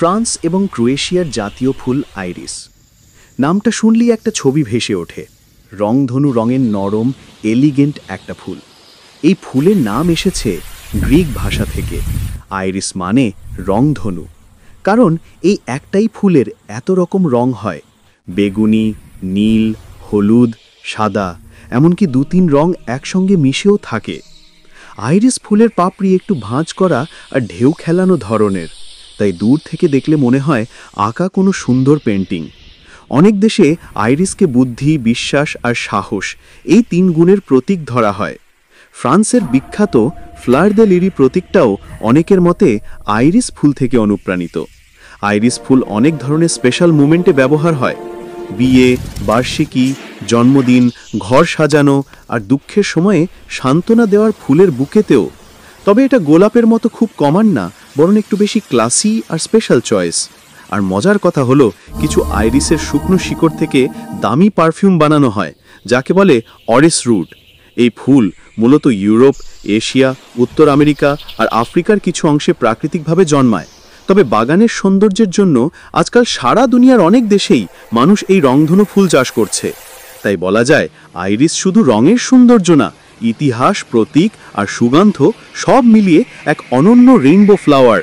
France এবং ক্রোয়েশিয়ার জাতীয় ফুল আইরিস। নামটা শুনলেই একটা ছবি ভেসে ওঠে, রংধনু রঙের নরম এলিগেন্ট একটা ফুল। এই ফুলের নাম এসেছে গ্রিক ভাষা থেকে। আইরিস মানে রংধনু, কারণ এই একটাই ফুলের এত রকম রং হয়, বেগুনি, নীল, হলুদ, সাদা, এমনকি 2-3 রং একসঙ্গে মিশেও থাকে। আইরিস ফুলের পাপড়ি একটু ভাঁজ করা আর ঢেউ খেলানো ধরনের, তাই দূর থেকে দেখলে মনে হয় আঁকা কোনো সুন্দর পেন্টিং। অনেক দেশে আইরিসকে বুদ্ধি, বিশ্বাস আর সাহস, এই 3 গুণের প্রতীক ধরা হয়। ফ্রান্সের বিখ্যাত ফ্লার দে লিরি প্রতীকটাও অনেকের মতে আইরিস ফুল থেকে অনুপ্রাণিত। আইরিস ফুল অনেক ধরনের স্পেশাল মুমেন্টে ব্যবহার হয়, বিয়ে, বার্ষিকী, জন্মদিন, ঘর সাজানো আর দুঃখের সময়ে সান্ত্বনা দেওয়ার ফুলের বুকেতেও। তবে এটা গোলাপের মতো খুব কমন না, বরং একটু বেশি ক্লাসি আর স্পেশাল চয়েস। আর মজার কথা হলো, কিছু আইরিসের শুকনো শিকড় থেকে দামি পারফিউম বানানো হয়, যাকে বলে অরিস রুট। এই ফুল মূলত ইউরোপ, এশিয়া, উত্তর আমেরিকা আর আফ্রিকার কিছু অংশে প্রাকৃতিকভাবে জন্মায়। তবে বাগানের সৌন্দর্যের জন্য আজকাল সারা দুনিয়ার অনেক দেশেই মানুষ এই রংধনু ফুল চাষ করছে। তাই বলা যায় আইরিস শুধু রঙের সৌন্দর্য না, ইতিহাস, প্রতীক আর সুগন্ধ সব মিলিয়ে এক অনন্য রেইনবো ফ্লাওয়ার।